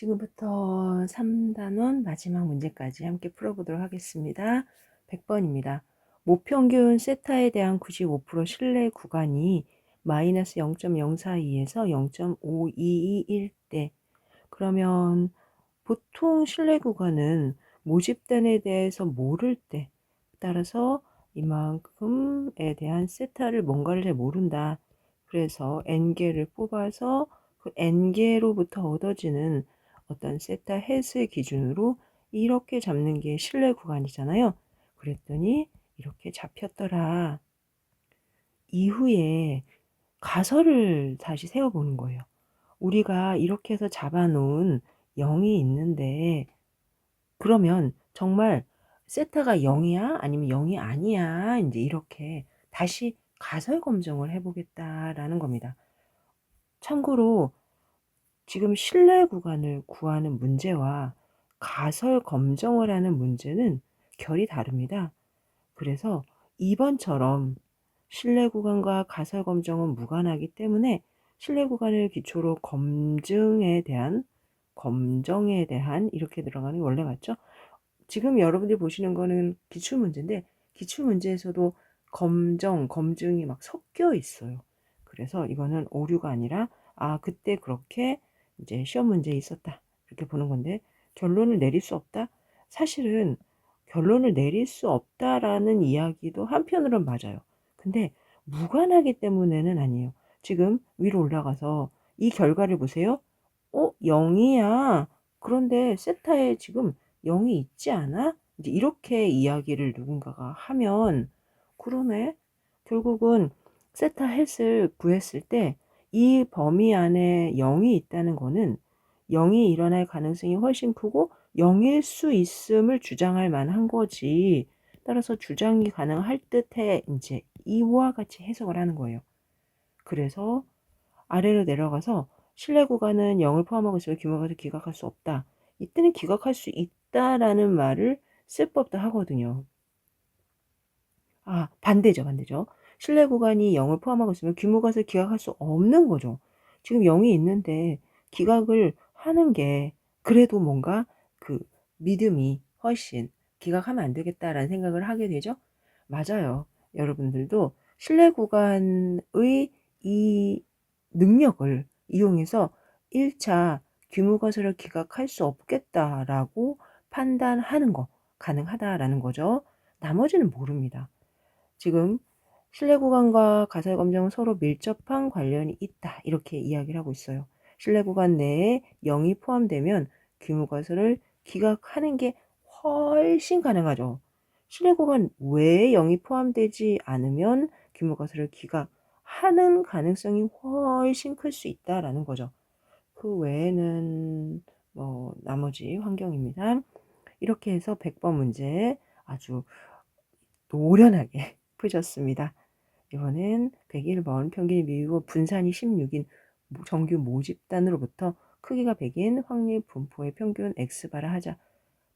지금부터 3단원 마지막 문제까지 함께 풀어보도록 하겠습니다. 100번입니다. 모평균 세타에 대한 95% 신뢰 구간이 마이너스 0.042에서 0.5221 대. 그러면 보통 신뢰 구간은 모집단에 대해서 모를 때, 따라서 이만큼에 대한 세타를 뭔가를 잘 모른다. 그래서 n개를 뽑아서 그 n개로부터 얻어지는 어떤 세타 햇을 기준으로 이렇게 잡는 게 신뢰 구간이잖아요. 그랬더니 이렇게 잡혔더라. 이후에 가설을 다시 세워보는 거예요. 우리가 이렇게 해서 잡아놓은 0이 있는데, 그러면 정말 세타가 0이야? 아니면 0이 아니야? 이제 이렇게 다시 가설 검증을 해보겠다라는 겁니다. 참고로 지금 신뢰 구간을 구하는 문제와 가설 검증을 하는 문제는 결이 다릅니다. 그래서 2번처럼 신뢰 구간과 가설 검증은 무관하기 때문에 신뢰 구간을 기초로 검정에 대한 이렇게 들어가는 게 원래 맞죠? 지금 여러분들이 보시는 거는 기출문제인데 기출문제에서도 검증이 막 섞여 있어요. 그래서 이거는 오류가 아니라 그때 그렇게 이제 시험 문제에 있었다 이렇게 보는 건데, 결론을 내릴 수 없다? 사실은 결론을 내릴 수 없다라는 이야기도 한편으로는 맞아요. 근데 무관하기 때문에는 아니에요. 지금 위로 올라가서 이 결과를 보세요. 0이야. 그런데 세타에 지금 0이 있지 않아? 이제 이렇게 이야기를 누군가가 하면, 그러네. 결국은 세타 햇을 구했을 때 이 범위 안에 0이 있다는 거는 0이 일어날 가능성이 훨씬 크고 0일 수 있음을 주장할 만한 거지. 따라서 주장이 가능할 듯해. 이제 이와 같이 해석을 하는 거예요. 그래서 아래로 내려가서 신뢰 구간은 0을 포함하고 있으면 규모가 기각할 수 없다. 이때는 기각할 수 있다라는 말을 쓸 법도 하거든요. 반대죠. 신뢰 구간이 0을 포함하고 있으면 규모가서 기각할 수 없는 거죠. 지금 0이 있는데 기각을 하는 게 그래도 뭔가 그 믿음이 훨씬 기각하면 안 되겠다라는 생각을 하게 되죠. 맞아요. 여러분들도 신뢰 구간의 이 능력을 이용해서 1차 규모가설을 기각할 수 없겠다라고 판단하는 거 가능하다라는 거죠. 나머지는 모릅니다. 지금 신뢰 구간과 가설 검증은 서로 밀접한 관련이 있다 이렇게 이야기를 하고 있어요. 신뢰 구간 내에 0이 포함되면 규모가설을 기각하는 게 훨씬 가능하죠. 신뢰 구간 외에 0이 포함되지 않으면 규모가설을 기각하는 가능성이 훨씬 클 수 있다라는 거죠. 그 외에는 나머지 환경입니다. 이렇게 해서 100번 문제 아주 노련하게 푸셨습니다. 이번엔 101번 평균이 미이고 분산이 16인 정규 모집단으로부터 크기가 100인 확률 분포의 평균 X바라 하자.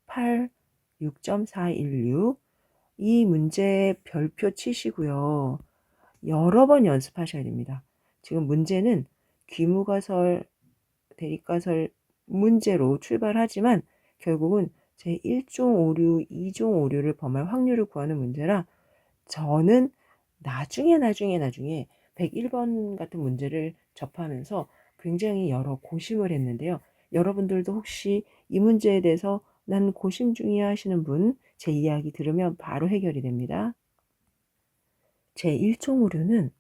8, 6.416. 이 문제 별표 치시고요. 여러 번 연습하셔야 됩니다. 지금 문제는 귀무가설, 대립가설 문제로 출발하지만 결국은 제1종 오류, 2종 오류를 범할 확률을 구하는 문제라 저는 나중에 101번 같은 문제를 접하면서 굉장히 여러 고심을 했는데요. 여러분들도 혹시 이 문제에 대해서 난 고심 중이야 하시는 분 제 이야기 들으면 바로 해결이 됩니다. 제1종 오류는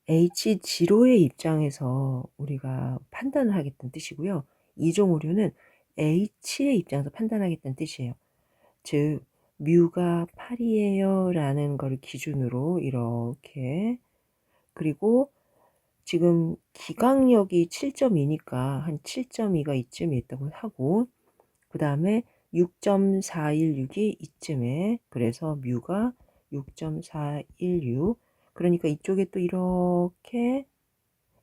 H0의 입장에서 우리가 판단을 하겠다는 뜻이고요. 2종 오류는 H의 입장에서 판단하겠다는 뜻이에요. 즉 뮤가 8이에요 라는 걸 기준으로 이렇게, 그리고 지금 기각력이 7.2니까 한 7.2가 이쯤에 있다고 하고, 그 다음에 6.416이 이쯤에, 그래서 뮤가 6.416, 그러니까 이쪽에 또 이렇게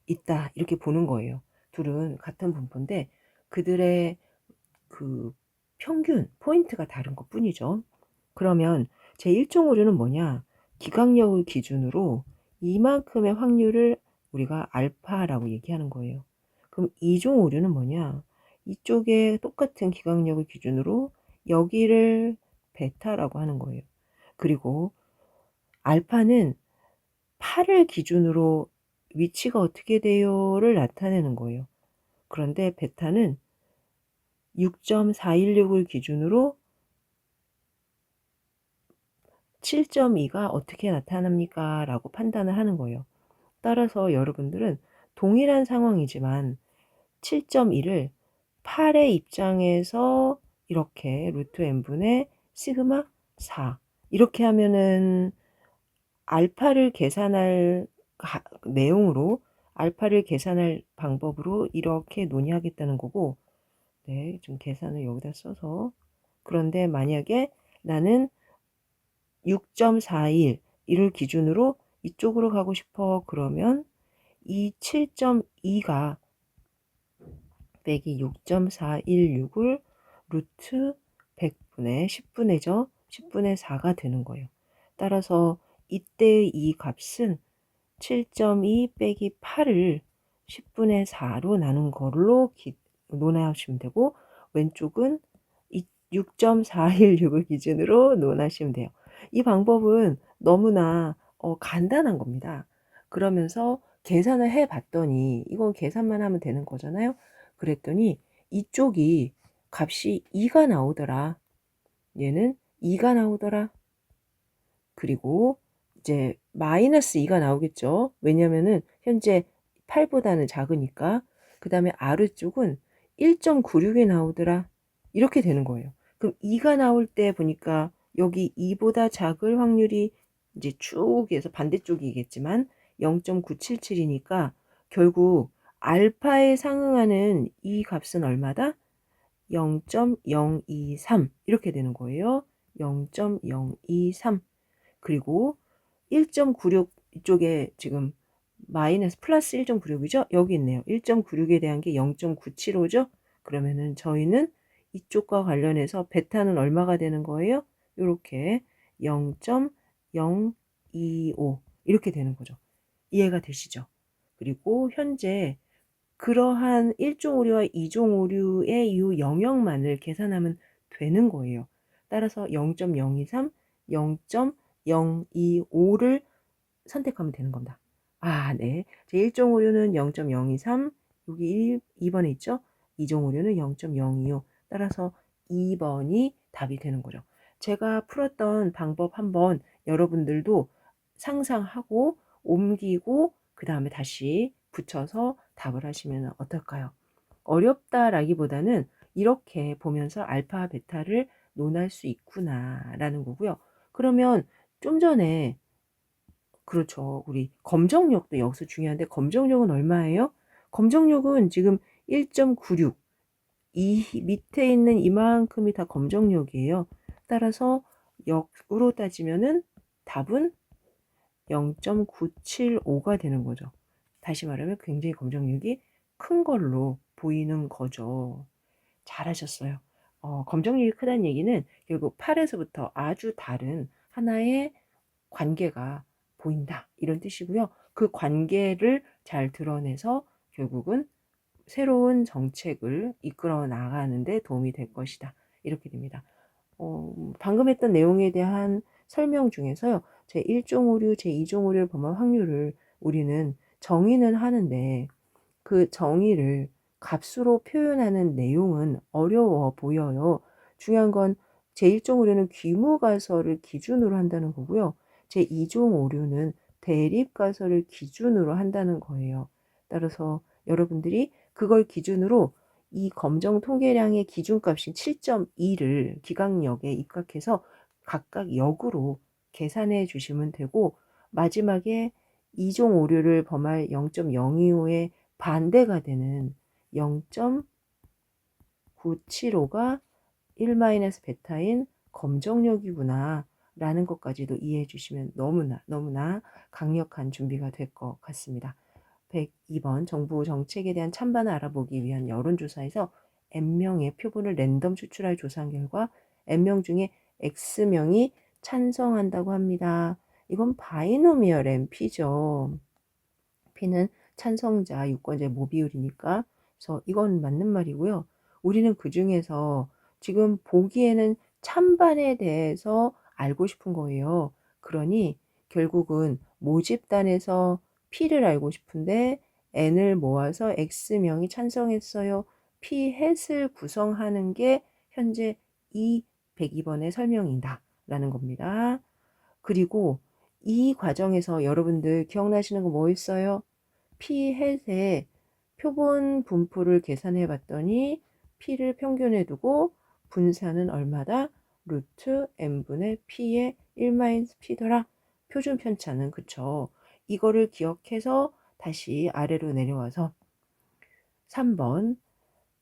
있다 이렇게 보는 거예요. 둘은 같은 분포인데 그들의 그 평균 포인트가 다른 것 뿐이죠. 그러면 제1종 오류는 뭐냐? 기각력을 기준으로 이만큼의 확률을 우리가 알파라고 얘기하는 거예요. 그럼 2종 오류는 뭐냐? 이쪽에 똑같은 기강력을 기준으로 여기를 베타라고 하는 거예요. 그리고 알파는 8을 기준으로 위치가 어떻게 돼요를 나타내는 거예요. 그런데 베타는 6.416을 기준으로 7.2가 어떻게 나타납니까? 라고 판단을 하는 거예요. 따라서 여러분들은 동일한 상황이지만 7.2를 8의 입장에서 이렇게 루트 n분의 시그마 4 이렇게 하면은 알파를 계산할 내용으로 알파를 계산할 방법으로 이렇게 논의하겠다는 거고, 네, 좀 계산을 여기다 써서. 그런데 만약에 나는 6.41 이를 기준으로 이쪽으로 가고 싶어. 그러면 이 7.2가 빼기 6.416을 루트 100분의 10분의죠. 10분의 4가 되는 거예요. 따라서 이때의 이 값은 7.2 빼기 8을 10분의 4로 나눈 걸로 논하시면 되고, 왼쪽은 6.416을 기준으로 논하시면 돼요. 이 방법은 너무나 간단한 겁니다. 그러면서 계산을 해 봤더니 이건 계산만 하면 되는 거잖아요. 그랬더니 이쪽이 값이 2가 나오더라. 얘는 2가 나오더라. 그리고 이제 마이너스 2가 나오겠죠. 왜냐면은 현재 8보다는 작으니까. 그 다음에 아래쪽은 1.96이 나오더라. 이렇게 되는 거예요. 그럼 2가 나올 때 보니까 여기 2보다 작을 확률이 이제 쭉 해서 반대쪽이겠지만 0.977이니까 결국 알파에 상응하는 이 값은 얼마다? 0.023 이렇게 되는 거예요. 0.023. 그리고 1.96 이쪽에 지금 마이너스 플러스 1.96이죠? 여기 있네요. 1.96에 대한 게 0.975죠? 그러면은 저희는 이쪽과 관련해서 베타는 얼마가 되는 거예요? 이렇게 0.025 이렇게 되는 거죠. 이해가 되시죠? 그리고 현재 그러한 1종 오류와 2종 오류의 이 영역만을 계산하면 되는 거예요. 따라서 0.023, 0.025를 선택하면 되는 겁니다. 아, 네. 제 1종 오류는 0.023, 여기 2번에 있죠? 2종 오류는 0.025. 따라서 2번이 답이 되는 거죠. 제가 풀었던 방법 한번 여러분들도 상상하고 옮기고 그 다음에 다시 붙여서 답을 하시면 어떨까요? 어렵다라기보다는 이렇게 보면서 알파, 베타를 논할 수 있구나라는 거고요. 그러면 좀 전에 그렇죠. 우리 검정력도 여기서 중요한데 검정력은 얼마예요? 검정력은 지금 1.96 이 밑에 있는 이만큼이 다 검정력이에요. 따라서 역으로 따지면은 답은 0.975가 되는 거죠. 다시 말하면 굉장히 검정력이 큰 걸로 보이는 거죠. 잘하셨어요. 검정력이 크다는 얘기는 결국 8에서부터 아주 다른 하나의 관계가 보인다. 이런 뜻이고요. 그 관계를 잘 드러내서 결국은 새로운 정책을 이끌어 나가는 데 도움이 될 것이다. 이렇게 됩니다. 방금 했던 내용에 대한 설명 중에서요. 제1종 오류, 제2종 오류를 범할 확률을 우리는 정의는 하는데 그 정의를 값으로 표현하는 내용은 어려워 보여요. 중요한 건 제1종 오류는 귀무가설을 기준으로 한다는 거고요. 제2종 오류는 대립가설을 기준으로 한다는 거예요. 따라서 여러분들이 그걸 기준으로 이 검정 통계량의 기준값인 7.2를 기강력에 입각해서 각각 역으로 계산해 주시면 되고, 마지막에 2종 오류를 범할 0.025의 반대가 되는 0.975가 1-베타인 검정력이구나 라는 것까지도 이해해 주시면 너무나 강력한 준비가 될 것 같습니다. 102번 정부 정책에 대한 찬반을 알아보기 위한 여론조사에서 N명의 표본을 랜덤 추출하여 조사한 결과 N명 중에 X명이 찬성한다고 합니다. 이건 바이노미얼 NP죠. P는 찬성자, 유권자의 모비율이니까. 그래서 이건 맞는 말이고요. 우리는 그중에서 지금 보기에는 찬반에 대해서 알고 싶은 거예요. 그러니 결국은 모집단에서 P를 알고 싶은데 N을 모아서 X명이 찬성했어요. P 햇을 구성하는 게 현재 이 102번의 설명이다 라는 겁니다. 그리고 이 과정에서 여러분들 기억나시는 거 뭐 있어요? P 햇의 표본 분포를 계산해 봤더니 P를 평균해 두고 분산은 얼마다? 루트 n분의 P의 1-P더라. 표준 편차는 그쵸. 이거를 기억해서 다시 아래로 내려와서 3번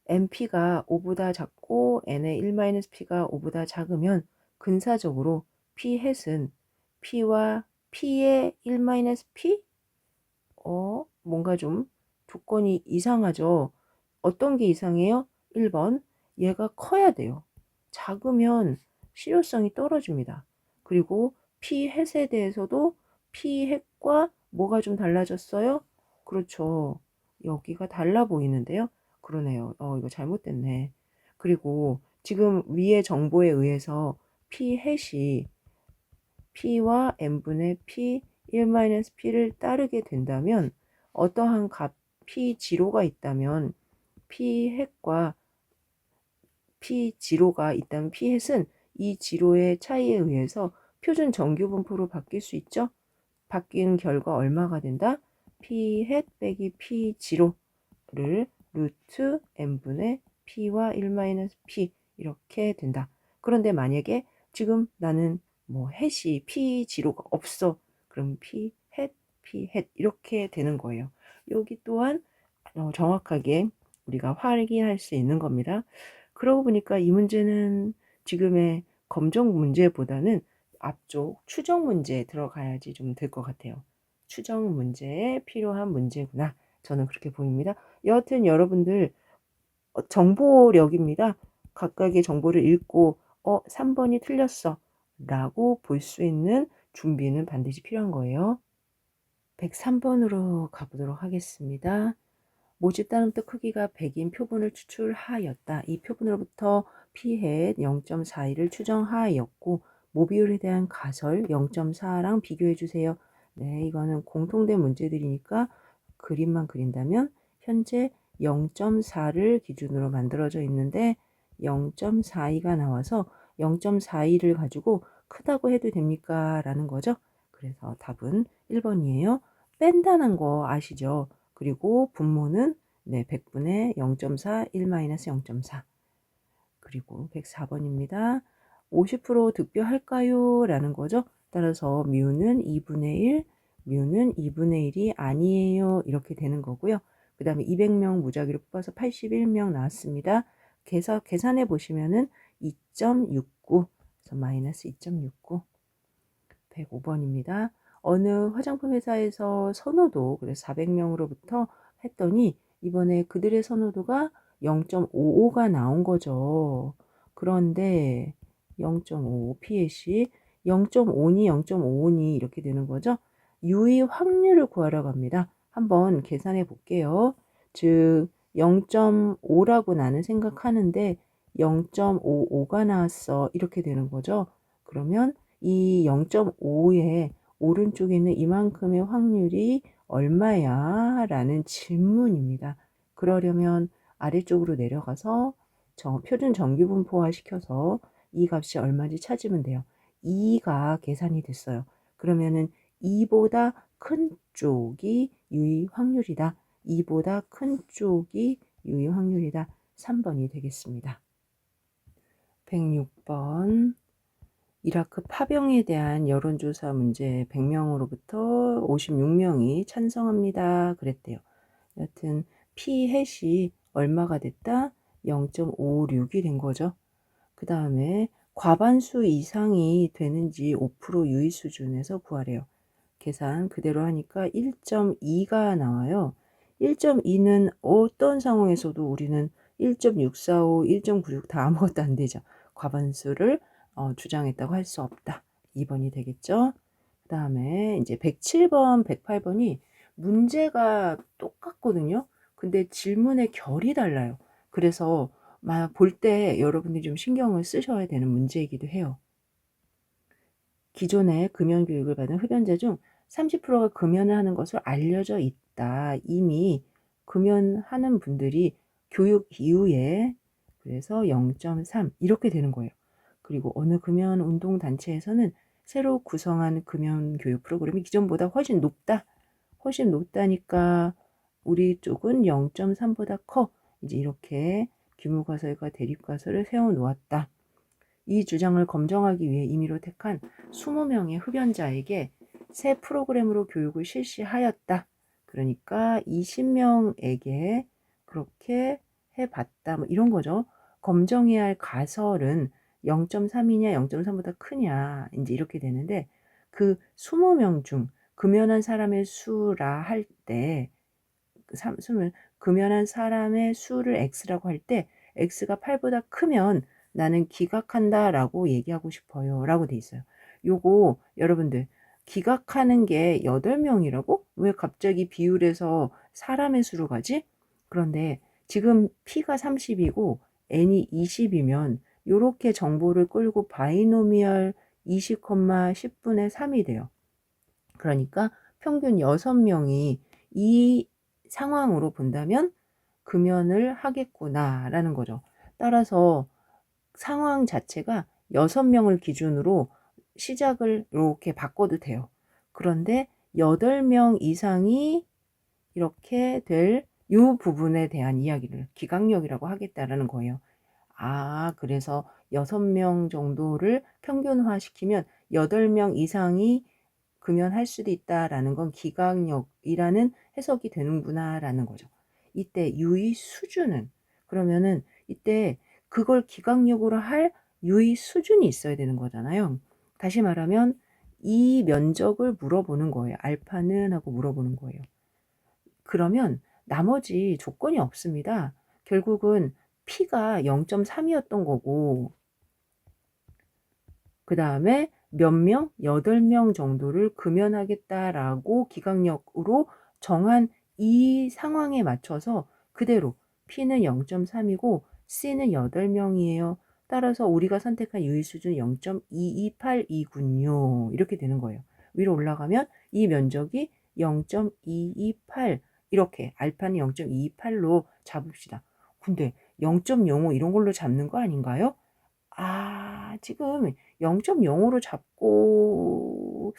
np가 5보다 작고 n의 1-p가 5보다 작으면 근사적으로 p 햇은 p와 p의 1-p? 뭔가 좀 조건이 이상하죠. 어떤 게 이상해요? 1번, 얘가 커야 돼요. 작으면 실효성이 떨어집니다. 그리고 p 햇에 대해서도 p 햇과 뭐가 좀 달라졌어요? 그렇죠. 여기가 달라 보이는데요. 그러네요. 이거 잘못됐네. 그리고 지금 위의 정보에 의해서 p 햇이 p와 n분의 p 1-p를 따르게 된다면 어떠한 값 p0가 있다면 p 햇과 p0가 있다면 p 햇은 이 지로의 차이에 의해서 표준 정규 분포로 바뀔 수 있죠. 바뀐 결과 얼마가 된다? p 햇 빼기 p0를 루트 n분의 p와 1-p 이렇게 된다. 그런데 만약에 지금 나는 뭐 햇이 p0가 없어. 그럼 p 햇 이렇게 되는 거예요. 여기 또한 정확하게 우리가 확인할 수 있는 겁니다. 그러고 보니까 이 문제는 지금의 검정 문제보다는 앞쪽 추정 문제에 들어가야지 좀 될 것 같아요. 추정 문제에 필요한 문제구나. 저는 그렇게 보입니다. 여하튼 여러분들 정보력입니다. 각각의 정보를 읽고 3번이 틀렸어 라고 볼 수 있는 준비는 반드시 필요한 거예요. 103번으로 가보도록 하겠습니다. 모집 따름표 크기가 100인 표본을 추출하였다. 이 표본으로부터 p햇 0.42를 추정하였고 모비율에 대한 가설 0.4랑 비교해 주세요. 네, 이거는 공통된 문제들이니까 그림만 그린다면 현재 0.4를 기준으로 만들어져 있는데 0.42가 나와서 0.42를 가지고 크다고 해도 됩니까? 라는 거죠. 그래서 답은 1번이에요. 뺀다는 거 아시죠? 그리고 분모는 100분의 0.4, 1-0.4. 그리고 104번입니다. 50% 득표할까요? 라는 거죠. 따라서 뮤는 2분의 1, 뮤는 2분의 1이 아니에요. 이렇게 되는 거고요. 그 다음에 200명 무작위로 뽑아서 81명 나왔습니다. 계산해 보시면은 2.69, 그래서 마이너스 2.69. 105번입니다. 어느 화장품 회사에서 선호도, 그래서 400명으로부터 했더니 이번에 그들의 선호도가 0.55가 나온 거죠. 그런데 0.55 p햇이 0.5니 0.55니 이렇게 되는 거죠. 유의 확률을 구하라고 합니다. 한번 계산해 볼게요. 즉 0.5라고 나는 생각하는데 0.55가 나왔어. 이렇게 되는 거죠. 그러면 이 0.5의 오른쪽에 있는 이만큼의 확률이 얼마야? 라는 질문입니다. 그러려면 아래쪽으로 내려가서 표준 정규분포화 시켜서 이 값이 얼마인지 찾으면 돼요. 2가 계산이 됐어요. 그러면은 2보다 큰 쪽이 유의 확률이다. 2보다 큰 쪽이 유의 확률이다. 3번이 되겠습니다. 106번 이라크 파병에 대한 여론조사 문제 100명으로부터 56명이 찬성합니다. 그랬대요. 여튼 p햇이 얼마가 됐다? 0.56이 된 거죠. 그 다음에 과반수 이상이 되는지 5% 유의 수준에서 구하래요. 계산 그대로 하니까 1.2가 나와요. 1.2는 어떤 상황에서도 우리는 1.645, 1.96 다 아무것도 안 되죠. 과반수를 주장했다고 할 수 없다. 2번이 되겠죠. 그 다음에 이제 107번, 108번이 문제가 똑같거든요. 근데 질문의 결이 달라요. 그래서 볼 때 여러분들이 좀 신경을 쓰셔야 되는 문제이기도 해요. 기존에 금연 교육을 받은 흡연자 중 30%가 금연을 하는 것으로 알려져 있다. 이미 금연하는 분들이 교육 이후에 그래서 0.3 이렇게 되는 거예요. 그리고 어느 금연 운동 단체에서는 새로 구성한 금연 교육 프로그램이 기존보다 훨씬 높다. 훨씬 높다니까 우리 쪽은 0.3보다 커. 이제 이렇게 규모가설과 대립가설을 세워 놓았다. 이 주장을 검증하기 위해 임의로 택한 20명의 흡연자에게 새 프로그램으로 교육을 실시하였다. 그러니까 20명에게 그렇게 해봤다. 뭐 이런 거죠. 검증해야 할 가설은 0.3이냐 0.3보다 크냐 이제 이렇게 되는데 그 20명 중 금연한 사람의 수라 할 때 금연한 사람의 수를 X라고 할 때 X가 8보다 크면 나는 기각한다라고 얘기하고 싶어요 라고 돼 있어요. 요거 여러분들 기각하는 게 8명이라고? 왜 갑자기 비율에서 사람의 수로 가지? 그런데 지금 P가 30이고 N이 20이면 요렇게 정보를 끌고 바이노미얼 20, 10분의 3이 돼요. 그러니까 평균 6명이 이 상황으로 본다면 금연을 하겠구나라는 거죠. 따라서 상황 자체가 6명을 기준으로 시작을 이렇게 바꿔도 돼요. 그런데 8명 이상이 이렇게 될 이 부분에 대한 이야기를 기각력이라고 하겠다라는 거예요. 그래서 6명 정도를 평균화시키면 8명 이상이 금연할 수도 있다라는 건 기각력이라는 해석이 되는구나라는 거죠. 이때 유의 수준은 그러면은 이때 그걸 기각력으로 할 유의 수준이 있어야 되는 거잖아요. 다시 말하면 이 면적을 물어보는 거예요. 알파는 하고 물어보는 거예요. 그러면 나머지 조건이 없습니다. 결국은 P가 0.3이었던 거고 그 다음에 몇 명? 8명 정도를 금연하겠다라고 기각력으로 정한 이 상황에 맞춰서 그대로 P는 0.3이고 C는 8명이에요. 따라서 우리가 선택한 유의 수준은 0.228이군요. 이렇게 되는 거예요. 위로 올라가면 이 면적이 0.228 이렇게 알파는 0.228로 잡읍시다. 근데 0.05 이런 걸로 잡는 거 아닌가요? 지금 0.05로 잡고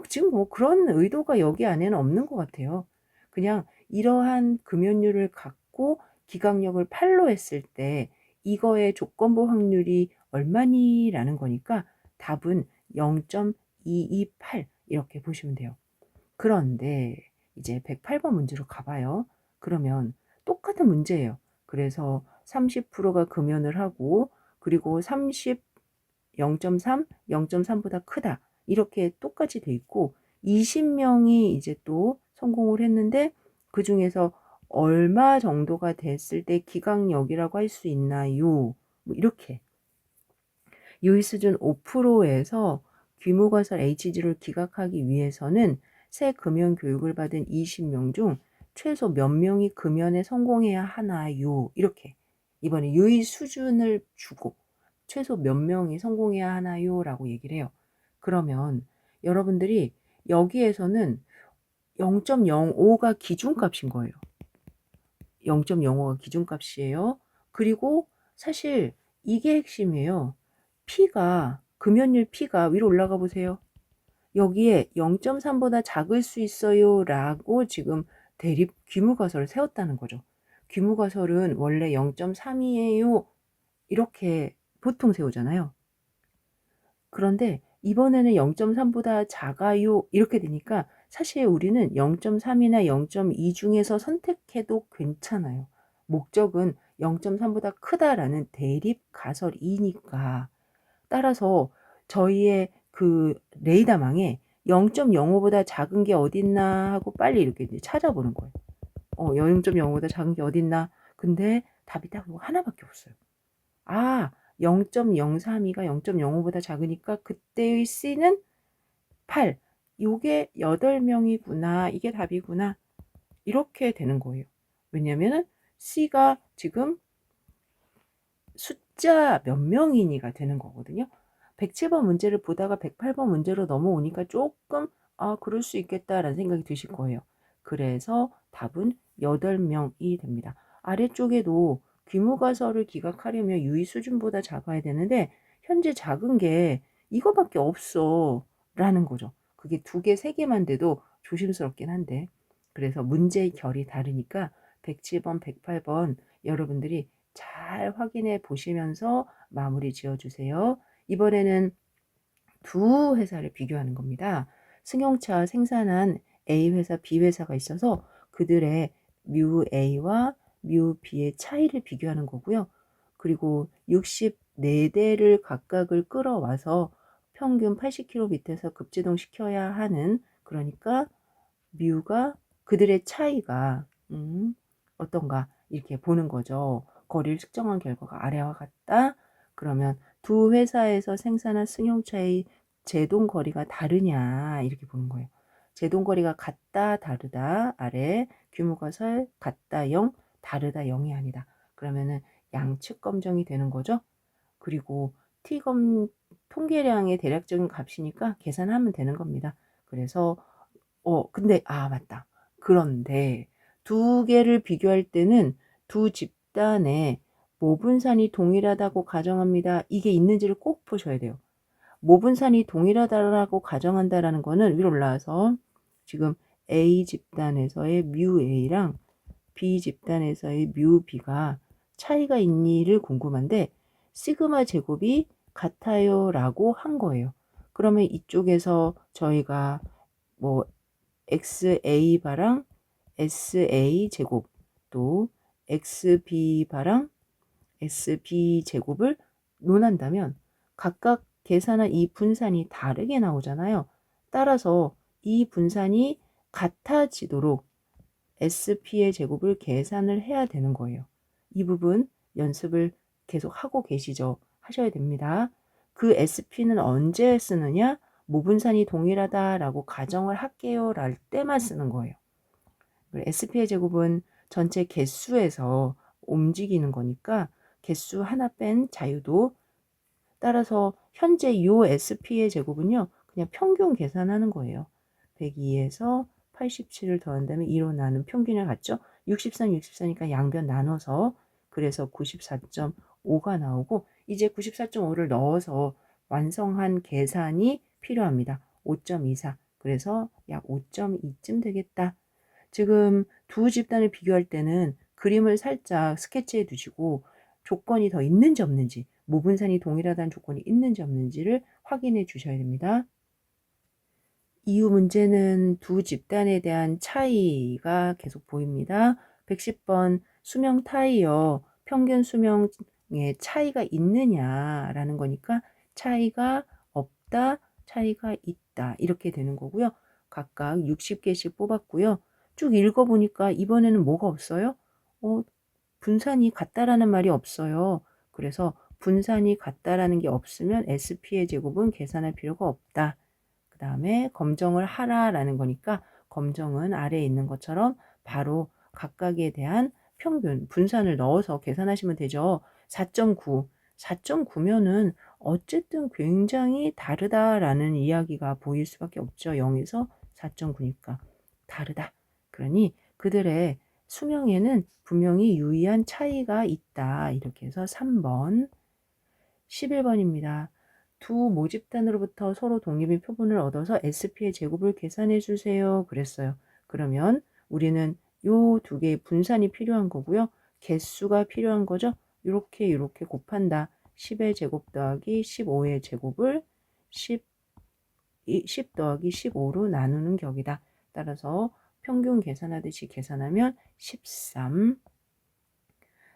지금 그런 의도가 여기 안에는 없는 것 같아요. 그냥 이러한 금연율을 갖고 기각력을 8로 했을 때 이거의 조건부 확률이 얼마니라는 거니까 답은 0.228 이렇게 보시면 돼요. 그런데 이제 108번 문제로 가봐요. 그러면 똑같은 문제예요. 그래서 30%가 금연을 하고 그리고 0.3, 0.3보다 크다. 이렇게 똑같이 돼 있고 20명이 이제 또 성공을 했는데 그 중에서 얼마 정도가 됐을 때 기각력이라고 할 수 있나요? 뭐 이렇게 유의 수준 5%에서 규모가설 HG를 기각하기 위해서는 새 금연 교육을 받은 20명 중 최소 몇 명이 금연에 성공해야 하나요? 이렇게 이번에 유의 수준을 주고 최소 몇 명이 성공해야 하나요? 라고 얘기를 해요. 그러면 여러분들이 여기에서는 0.05가 기준값인 거예요. 0.05가 기준값이에요. 그리고 사실 이게 핵심이에요. 금연율 P가 위로 올라가 보세요. 여기에 0.3보다 작을 수 있어요 라고 지금 대립 규모가설을 세웠다는 거죠. 규모가설은 원래 0.3이에요 이렇게 보통 세우잖아요. 그런데 이번에는 0.3보다 작아요 이렇게 되니까 사실 우리는 0.3이나 0.2 중에서 선택해도 괜찮아요. 목적은 0.3보다 크다라는 대립 가설이니까. 따라서 저희의 그 레이더망에 0.05보다 작은 게 어딨나 하고 빨리 이렇게 찾아보는 거예요. 0.05보다 작은 게 어딨나? 근데 답이 딱 하나밖에 없어요. 0.032가 0.05보다 작으니까 그때의 C는 8. 요게 8명이구나. 이게 답이구나. 이렇게 되는 거예요. 왜냐면은 C가 지금 숫자 몇 명이니가 되는 거거든요. 107번 문제를 보다가 108번 문제로 넘어오니까 조금 '아 그럴 수 있겠다.'라는 생각이 드실 거예요. 그래서 답은 8명이 됩니다. 아래쪽에도 귀무가설을 기각하려면 유의 수준보다 작아야 되는데 현재 작은 게 이거밖에 없어라는 거죠. 그게 2개, 3개만 돼도 조심스럽긴 한데 그래서 문제의 결이 다르니까 107번, 108번 여러분들이 잘 확인해 보시면서 마무리 지어 주세요. 이번에는 두 회사를 비교하는 겁니다. 승용차 생산한 A 회사, B 회사가 있어서 그들의 뮤 A와 뮤 B의 차이를 비교하는 거고요. 그리고 64대를 각각을 끌어와서 평균 80km 밑에서 급제동 시켜야 하는, 그러니까 뮤가 그들의 차이가 어떤가 이렇게 보는 거죠. 거리를 측정한 결과가 아래와 같다. 그러면 두 회사에서 생산한 승용차의 제동 거리가 다르냐 이렇게 보는 거예요. 제동 거리가 같다 다르다 아래, 규모가설 같다 0 다르다 0이 아니다. 그러면은 양측 검정이 되는 거죠. 그리고 T검 통계량의 대략적인 값이니까 계산하면 되는 겁니다. 그래서 근데 맞다. 그런데 두 개를 비교할 때는 두 집단의 모분산이 동일하다고 가정합니다. 이게 있는지를 꼭 보셔야 돼요. 모분산이 동일하다라고 가정한다라는 거는 위로 올라와서 지금 A 집단에서의 뮤 A랑 B 집단에서의 뮤 B가 차이가 있니를 궁금한데 시그마 제곱이 같아요 라고 한 거예요. 그러면 이쪽에서 저희가 뭐 XA바랑 SA 제곱 또 XB바랑 SB 제곱을 논한다면 각각 계산한 이 분산이 다르게 나오잖아요. 따라서 이 분산이 같아지도록 SP의 제곱을 계산을 해야 되는 거예요. 이 부분 연습을 계속 하고 계시죠. 하셔야 됩니다. 그 SP는 언제 쓰느냐? 모분산이 동일하다라고 가정을 할게요 랄 때만 쓰는 거예요. SP의 제곱은 전체 개수에서 움직이는 거니까 개수 하나 뺀 자유도, 따라서 현재 요 SP의 제곱은요 그냥 평균 계산하는 거예요. 102에서 87을 더한다면 2로 나눈 평균을 갖죠. 63, 64니까 양변 나눠서 그래서 94.5가 나오고, 이제 94.5를 넣어서 완성한 계산이 필요합니다. 5.24. 그래서 약 5.2쯤 되겠다. 지금 두 집단을 비교할 때는 그림을 살짝 스케치해 두시고 조건이 더 있는지 없는지, 모분산이 동일하다는 조건이 있는지 없는지를 확인해 주셔야 됩니다. 이후 문제는 두 집단에 대한 차이가 계속 보입니다. 110번 수명 타이어 평균 수명에 차이가 있느냐라는 거니까 차이가 없다, 차이가 있다 이렇게 되는 거고요. 각각 60개씩 뽑았고요. 쭉 읽어보니까 이번에는 뭐가 없어요? 분산이 같다라는 말이 없어요. 그래서 분산이 같다라는 게 없으면 SP의 제곱은 계산할 필요가 없다. 그 다음에 검정을 하라라는 거니까 검정은 아래에 있는 것처럼 바로 각각에 대한 평균, 분산을 넣어서 계산하시면 되죠. 4.9. 4.9면은 어쨌든 굉장히 다르다라는 이야기가 보일 수밖에 없죠. 0에서 4.9니까 다르다. 그러니 그들의 수명에는 분명히 유의한 차이가 있다. 이렇게 해서 3번. 11번입니다. 두 모집단으로부터 서로 독립인 표본을 얻어서 SP의 제곱을 계산해 주세요. 그랬어요. 그러면 우리는 요 두 개의 분산이 필요한 거고요. 개수가 필요한 거죠. 이렇게 곱한다. 10의 제곱 더하기 15의 제곱을 10 더하기 15로 나누는 격이다. 따라서 평균 계산하듯이 계산하면 13.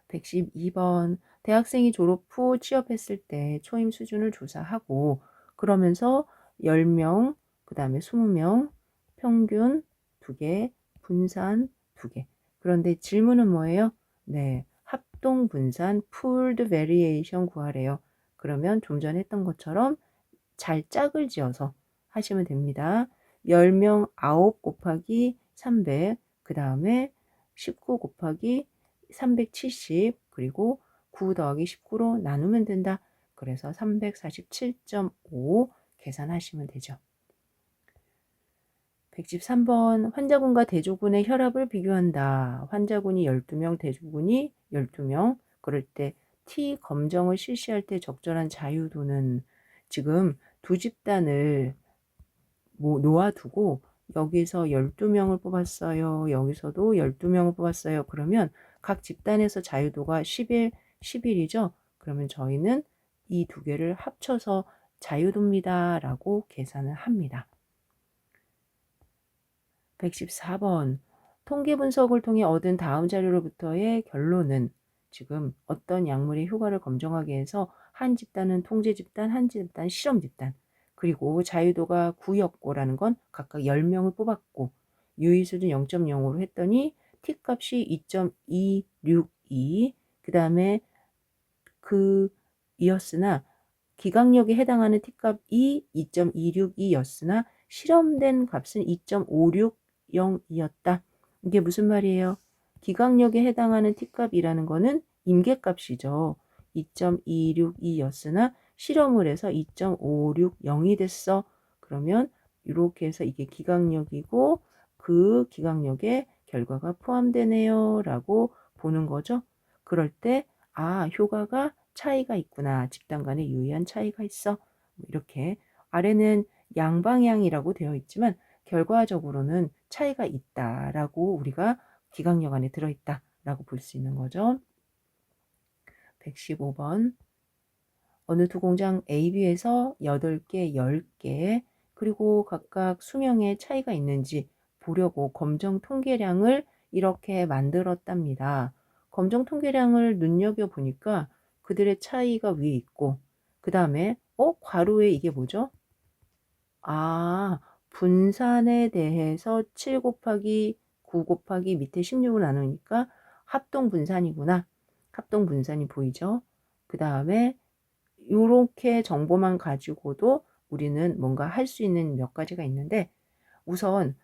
112번. 대학생이 졸업 후 취업했을 때 초임 수준을 조사하고 그러면서 10명, 그 다음에 20명, 평균 2개, 분산 2개. 그런데 질문은 뭐예요? 네, 합동 분산 pooled variation 구하래요. 그러면 좀 전에 했던 것처럼 잘 짝을 지어서 하시면 됩니다. 10명 9 곱하기 300, 그 다음에 19 곱하기 370, 그리고 9 더하기 19로 나누면 된다. 그래서 347.5 계산하시면 되죠. 113번 환자군과 대조군의 혈압을 비교한다. 환자군이 12명, 대조군이 12명. 그럴 때 T 검정을 실시할 때 적절한 자유도는 지금 두 집단을 놓아두고 여기서 12명을 뽑았어요. 여기서도 12명을 뽑았어요. 그러면 각 집단에서 자유도가 11, 11이죠. 그러면 저희는 이 두 개를 합쳐서 자유도입니다. 라고 계산을 합니다. 114번 통계 분석을 통해 얻은 다음 자료로부터의 결론은 지금 어떤 약물의 효과를 검증하기 위해서 한 집단은 통제 집단, 한 집단 실험 집단, 그리고 자유도가 9였고라는 건 각각 10명을 뽑았고 유의수준 0.0으로 했더니 t값이 2.262, 그 다음에 이었으나 기각력에 해당하는 t값이 2.262였으나 실험된 값은 2.560이었다. 이게 무슨 말이에요? 기각력에 해당하는 t값이라는 거는 임계값이죠. 2.262였으나 실험을 해서 2.560이 됐어. 그러면 이렇게 해서 이게 기각력이고 그 기각력에 결과가 포함되네요. 라고 보는 거죠. 그럴 때 효과가 차이가 있구나. 집단 간에 유의한 차이가 있어. 이렇게 아래는 양방향이라고 되어 있지만 결과적으로는 차이가 있다라고 우리가 기각력 안에 들어있다라고 볼 수 있는 거죠. 115번 어느 두 공장 A, B에서 8개, 10개 그리고 각각 수명에 차이가 있는지 보려고 검정 통계량을 이렇게 만들었답니다. 검정 통계량을 눈여겨보니까 그들의 차이가 위에 있고 그 다음에 괄호에 이게 뭐죠? 분산에 대해서 7 곱하기 9 곱하기 밑에 16을 나누니까 합동분산이구나. 합동분산이 보이죠? 그 다음에 요렇게 정보만 가지고도 우리는 뭔가 할 수 있는 몇 가지가 있는데 우선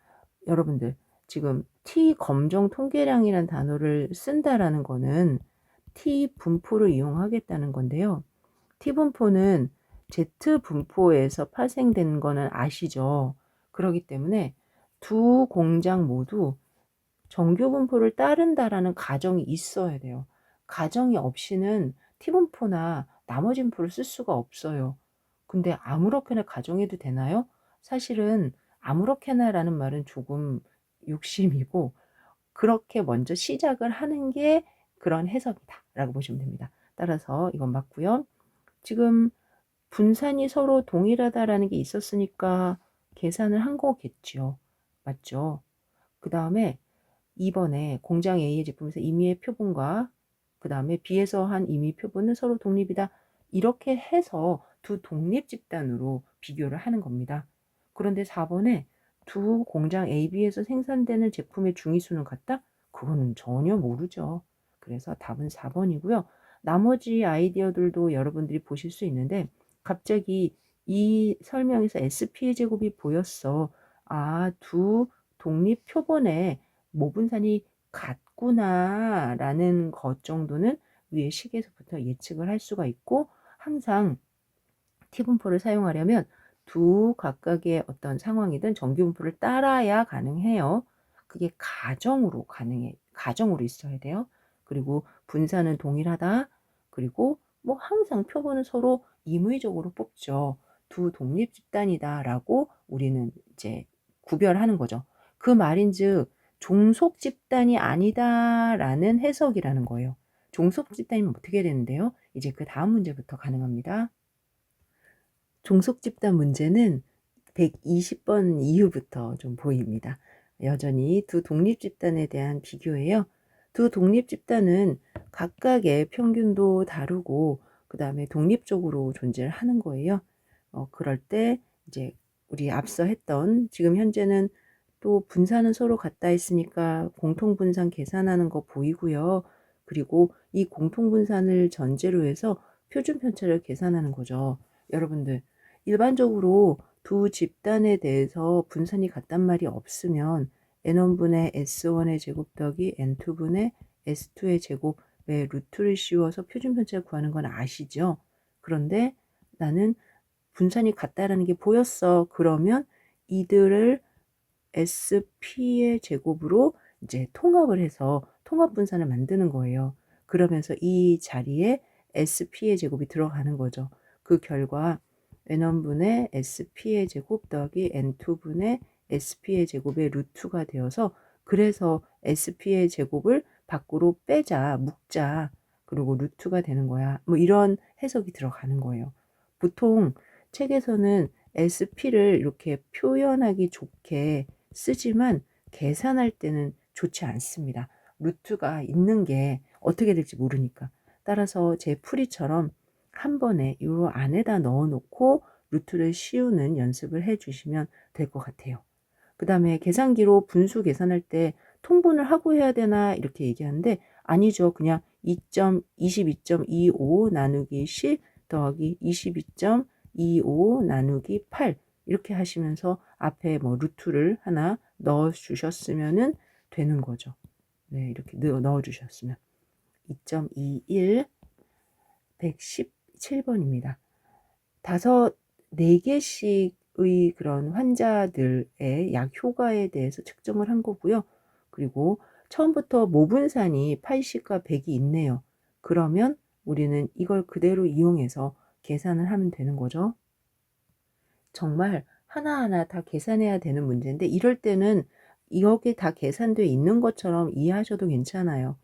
여러분들 지금 T 검정 통계량이라는 단어를 쓴다라는 거는 T 분포를 이용하겠다는 건데요. T 분포는 Z 분포에서 파생된 거는 아시죠? 그렇기 때문에 두 공장 모두 정규 분포를 따른다라는 가정이 있어야 돼요. 가정이 없이는 T 분포나 나머지 분포를 쓸 수가 없어요. 근데 아무렇게나 가정해도 되나요? 사실은 아무렇게나라는 말은 조금 욕심이고 그렇게 먼저 시작을 하는 게 그런 해석이다 라고 보시면 됩니다. 따라서 이건 맞고요. 지금 분산이 서로 동일하다라는 게 있었으니까 계산을 한 거겠죠. 맞죠? 그 다음에 2번에 공장 A의 제품에서 임의의 표본과 그 다음에 B에서 한 임의 표본은 서로 독립이다. 이렇게 해서 두 독립 집단으로 비교를 하는 겁니다. 그런데 4번에 두 공장 A, B에서 생산되는 제품의 중위수는 같다? 그거는 전혀 모르죠. 그래서 답은 4번이고요. 나머지 아이디어들도 여러분들이 보실 수 있는데 갑자기 이 설명에서 SP의 제곱이 보였어. 두 독립 표본에 모분산이 같구나 라는 것 정도는 위에 식에서부터 예측을 할 수가 있고 항상 T분포를 사용하려면 두 각각의 어떤 상황이든 정규분포를 따라야 가능해요. 그게 가정으로 가능해. 가정으로 있어야 돼요. 그리고 분산은 동일하다. 그리고 뭐 항상 표본은 서로 임의적으로 뽑죠. 두 독립 집단이다 라고 우리는 이제 구별하는 거죠. 그 말인즉 종속 집단이 아니다 라는 해석이라는 거예요. 종속 집단이면 어떻게 되는데요? 이제 그 다음 문제부터 가능합니다. 종속 집단 문제는 120번 이후부터 좀 보입니다. 여전히 두 독립 집단에 대한 비교예요. 두 독립 집단은 각각의 평균도 다르고 그 다음에 독립적으로 존재를 하는 거예요. 그럴 때 이제 우리 앞서 했던 지금 현재는 또 분산은 서로 같다 했으니까 공통분산 계산하는 거 보이고요. 그리고 이 공통분산을 전제로 해서 표준편차를 계산하는 거죠. 여러분들 일반적으로 두 집단에 대해서 분산이 같단 말이 없으면 N1분의 S1의 제곱 더하기 N2분의 S2의 제곱 왜 루트를 씌워서 표준 편차를 구하는 건 아시죠? 그런데 나는 분산이 같다라는 게 보였어. 그러면 이들을 SP의 제곱으로 이제 통합을 해서 통합 분산을 만드는 거예요. 그러면서 이 자리에 SP의 제곱이 들어가는 거죠. 그 결과 N1분의 SP의 제곱 더하기 N2분의 SP의 제곱의 루트가 되어서, 그래서 SP의 제곱을 밖으로 빼자, 묶자. 그리고 루트가 되는 거야. 뭐 이런 해석이 들어가는 거예요. 보통 책에서는 SP를 이렇게 표현하기 좋게 쓰지만 계산할 때는 좋지 않습니다. 루트가 있는 게 어떻게 될지 모르니까. 따라서 제 풀이처럼 한 번에 요 안에다 넣어 놓고 루트를 씌우는 연습을 해 주시면 될 것 같아요. 그 다음에 계산기로 분수 계산할 때 통분을 하고 해야 되나 이렇게 얘기하는데, 아니죠. 그냥 2.22.25 나누기 10 더하기 22.25 나누기 8 이렇게 하시면서 앞에 뭐 루트를 하나 넣어 주셨으면은 되는 거죠. 네, 이렇게 넣어 주셨으면 2.21 117번입니다. 네 개씩의 그런 환자들의 약 효과에 대해서 측정을 한 거고요. 그리고 처음부터 모분산이 80과 100이 있네요. 그러면 우리는 이걸 그대로 이용해서 계산을 하면 되는 거죠. 정말 하나하나 다 계산해야 되는 문제인데, 이럴 때는 여기 다 계산되어 있는 것처럼 이해하셔도 괜찮아요.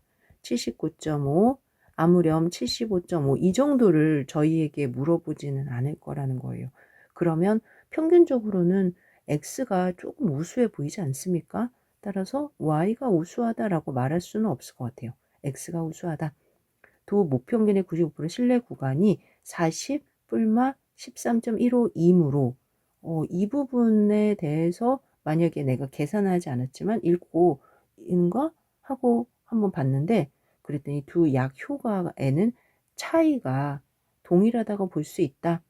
79.5, 아무렴 75.5 이 정도를 저희에게 물어보지는 않을 거라는 거예요. 그러면 평균적으로는 X가 조금 우수해 보이지 않습니까? 따라서 Y가 우수하다라고 말할 수는 없을 것 같아요. X가 우수하다. 도 목평균의 95% 신뢰 구간이 40, 뿔마 13.15이므로 이 부분에 대해서 만약에 내가 계산하지 않았지만 읽고 인가 하고 한번 봤는데, 그랬더니 두 약 효과에는 차이가 동일하다고 볼 수 있다.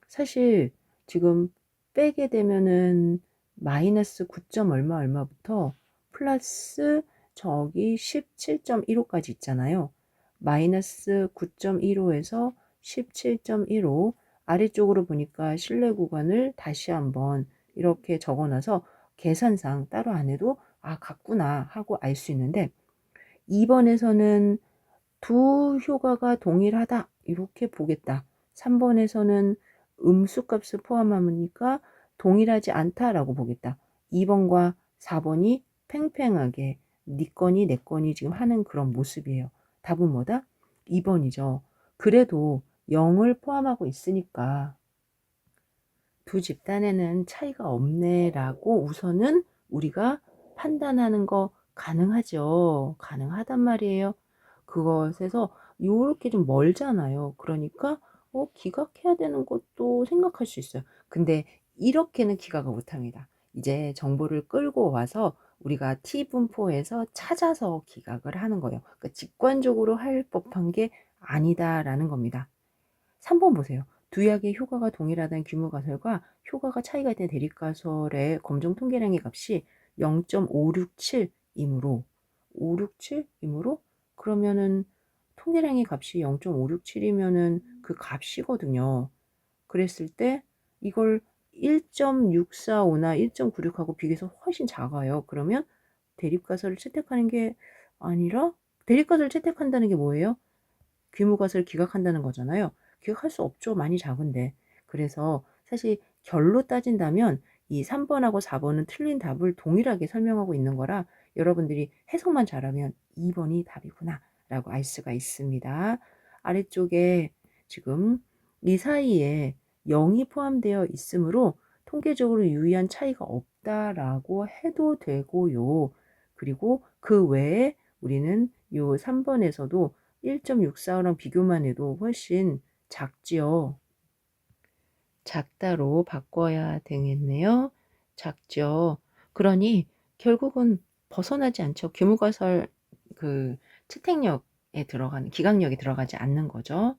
사실 지금 빼게 되면은 마이너스 9점 얼마 얼마부터 플러스 저기 17.15까지 있잖아요. 마이너스 9.15에서 17.15 아래쪽으로 보니까 신뢰 구간을 다시 한번 이렇게 적어놔서 계산상 따로 안 해도 같구나 하고 알 수 있는데, 2번에서는 두 효과가 동일하다 이렇게 보겠다. 3번에서는 음수값을 포함하니까 동일하지 않다라고 보겠다. 2번과 4번이 팽팽하게 네 거니 내 거니 지금 하는 그런 모습이에요. 답은 뭐다? 2번이죠. 그래도 0을 포함하고 있으니까 두 집단에는 차이가 없네라고 우선은 우리가 판단하는 거 가능하죠. 가능하단 말이에요. 그것에서 요렇게 좀 멀잖아요. 그러니까 기각해야 되는 것도 생각할 수 있어요. 근데 이렇게는 기각을 못합니다. 이제 정보를 끌고 와서 우리가 T분포에서 찾아서 기각을 하는 거예요. 그러니까 직관적으로 할 법한 게 아니다라는 겁니다. 3번 보세요. 두 약의 효과가 동일하다는 규모 가설과 효과가 차이가 있는 대립가설의 검정 통계량의 값이 0.567이므로 567이므로 그러면은 통계량의 값이 0.567이면은 그 값이거든요. 그랬을 때 이걸 1.645나 1.96하고 비교해서 훨씬 작아요. 그러면 대립가설을 채택하는 게 아니라, 대립가설을 채택한다는 게 뭐예요? 규모가설 기각한다는 거잖아요. 기각할 수 없죠. 많이 작은데. 그래서 사실 결로 따진다면 이 3번하고 4번은 틀린 답을 동일하게 설명하고 있는 거라 여러분들이 해석만 잘하면 2번이 답이구나 라고 알 수가 있습니다. 아래쪽에 지금 이 사이에 0이 포함되어 있으므로 통계적으로 유의한 차이가 없다라고 해도 되고요. 그리고 그 외에 우리는 요 3번에서도 1.64랑 비교만 해도 훨씬 작지요. 작다로 바꿔야 되겠네요. 작죠. 그러니 결국은 벗어나지 않죠. 규모가설 그 채택력에 들어가는, 기각력에 들어가지 않는 거죠.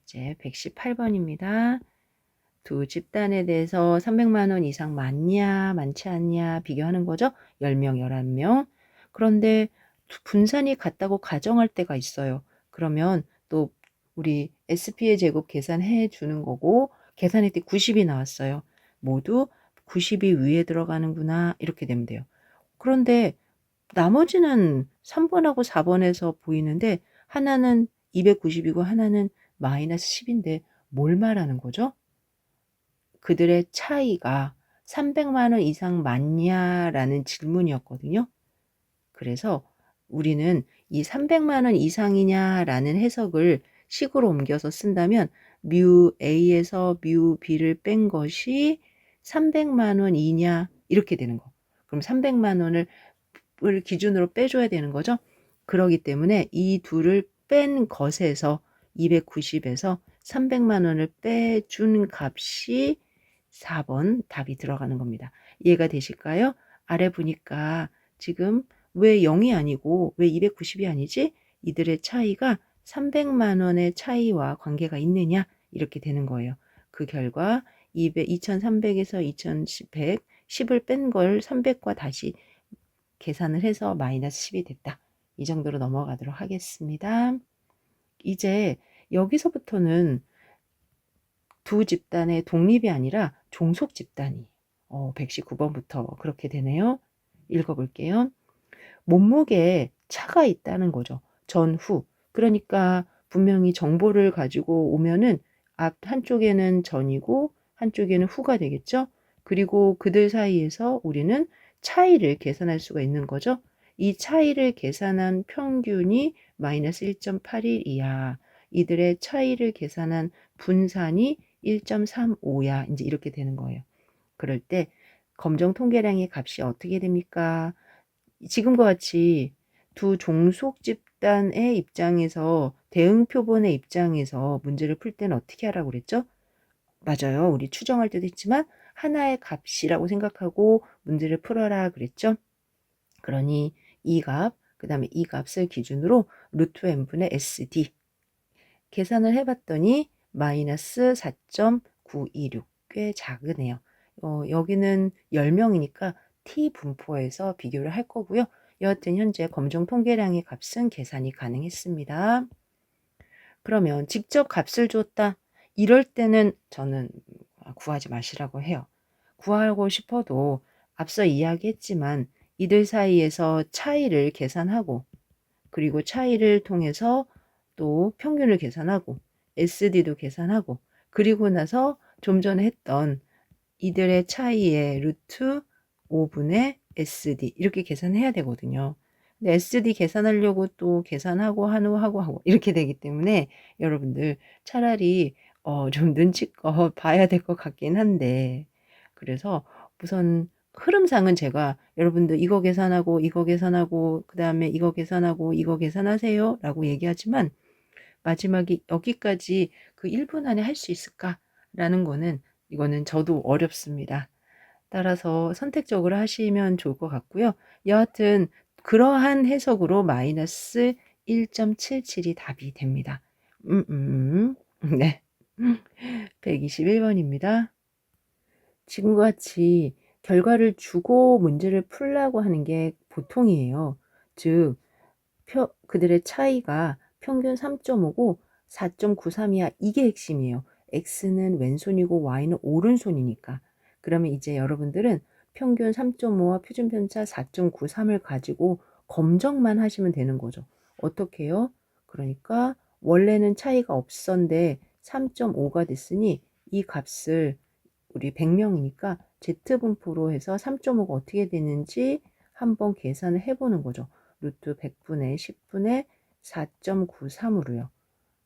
이제 118번입니다. 두 집단에 대해서 300만 원 이상 많냐 많지 않냐 비교하는 거죠. 10명, 11명. 그런데 분산이 같다고 가정할 때가 있어요. 그러면 또 우리 SP의 제곱 계산해 주는 거고, 계산할 때 90이 나왔어요. 모두 90이 위에 들어가는구나 이렇게 되면 돼요. 그런데 나머지는 3번하고 4번에서 보이는데 하나는 290이고 하나는 마이너스 10인데 뭘 말하는 거죠? 그들의 차이가 300만 원 이상 맞냐라는 질문이었거든요. 그래서 우리는 이 300만 원 이상이냐라는 해석을 식으로 옮겨서 쓴다면 뮤 A에서 뮤 B를 뺀 것이 300만 원이냐 이렇게 되는 거. 그럼 300만 원을 기준으로 빼줘야 되는 거죠. 그러기 때문에 이 둘을 뺀 것에서 290에서 300만 원을 빼준 값이 4번 답이 들어가는 겁니다. 이해가 되실까요? 아래 보니까 지금 왜 0이 아니고 왜 290이 아니지? 이들의 차이가 300만 원의 차이와 관계가 있느냐? 이렇게 되는 거예요. 그 결과 2300에서 2100, 10을 뺀 걸 300과 다시 계산을 해서 마이너스 10이 됐다. 이 정도로 넘어가도록 하겠습니다. 이제 여기서부터는 두 집단의 독립이 아니라 종속 집단이 119번부터 그렇게 되네요. 읽어볼게요. 몸무게에 차가 있다는 거죠. 전후. 그러니까 분명히 정보를 가지고 오면은 앞 한쪽에는 전이고 한쪽에는 후가 되겠죠. 그리고 그들 사이에서 우리는 차이를 계산할 수가 있는 거죠. 이 차이를 계산한 평균이 마이너스 1.81이야. 이들의 차이를 계산한 분산이 1.35야. 이제 이렇게 되는 거예요. 그럴 때 검정 통계량의 값이 어떻게 됩니까? 지금과 같이 두 종속 집단의 입장에서 대응 표본의 입장에서 문제를 풀 때는 어떻게 하라고 그랬죠? 맞아요. 우리 추정할 때도 있지만 하나의 값이라고 생각하고 문제를 풀어라 그랬죠? 그러니 이 값, 그 다음에 이 값을 기준으로 루트 n분의 sd 계산을 해봤더니 마이너스 4.926 꽤 작으네요. 여기는 10명이니까 t 분포에서 비교를 할 거고요. 여하튼 현재 검정 통계량의 값은 계산이 가능했습니다. 그러면 직접 값을 줬다. 이럴 때는 저는 구하지 마시라고 해요. 구하고 싶어도 앞서 이야기했지만 이들 사이에서 차이를 계산하고 그리고 차이를 통해서 또 평균을 계산하고 SD도 계산하고 그리고 나서 좀 전에 했던 이들의 차이의 루트 5분의 SD 이렇게 계산해야 되거든요. 근데 SD 계산하려고 또 계산하고 하고 이렇게 되기 때문에 여러분들 차라리 좀 눈치껏 봐야 될 것 같긴 한데 그래서 우선 흐름상은 제가 여러분들 이거 계산하고 그 다음에 이거 계산하고 이거 계산하세요 라고 얘기하지만 마지막에 여기까지 그 1분 안에 할 수 있을까라는 거는 이거는 저도 어렵습니다. 따라서 선택적으로 하시면 좋을 것 같고요. 여하튼 그러한 해석으로 마이너스 1.77이 답이 됩니다. 네. 121번입니다. 지금과 같이 결과를 주고 문제를 풀라고 하는 게 보통이에요. 즉, 그들의 차이가 평균 3.5고 4.93이야. 이게 핵심이에요. X는 왼손이고 Y는 오른손이니까. 그러면 이제 여러분들은 평균 3.5와 표준편차 4.93을 가지고 검정만 하시면 되는 거죠. 어떻게 해요? 그러니까 원래는 차이가 없었는데 3.5가 됐으니 이 값을 우리 100명이니까 Z분포로 해서 3.5가 어떻게 되는지 한번 계산을 해보는 거죠. 루트 100분의 10분의 4.93으로요.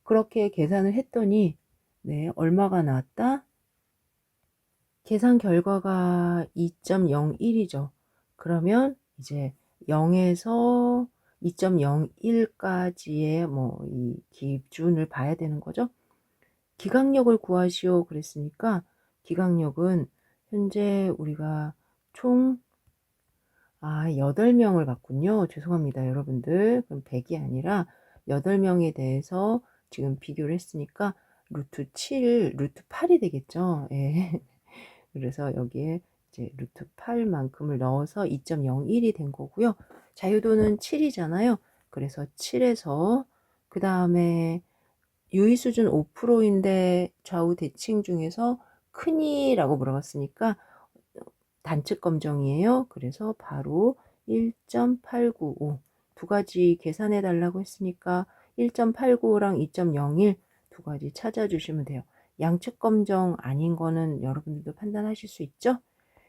그렇게 계산을 했더니 네, 얼마가 나왔다? 계산 결과가 2.01이죠. 그러면 이제 0에서 2.01까지의 이 기준을 봐야 되는 거죠. 기강력을 구하시오 그랬으니까 기강력은 현재 우리가 총 8명을 봤군요. 죄송합니다, 여러분들. 그럼 100이 아니라 8명에 대해서 지금 비교를 했으니까 루트 7, 루트 8이 되겠죠. 예. 그래서 여기에 이제 루트 8만큼을 넣어서 2.01이 된 거고요. 자유도는 7이잖아요. 그래서 7에서 그 다음에 유의 수준 5%인데 좌우 대칭 중에서 크니라고 물어봤으니까 단측 검정이에요. 그래서 바로 1.895 두 가지 계산해 달라고 했으니까 1.895랑 2.01 두 가지 찾아주시면 돼요. 양측 검정 아닌 거는 여러분들도 판단하실 수 있죠?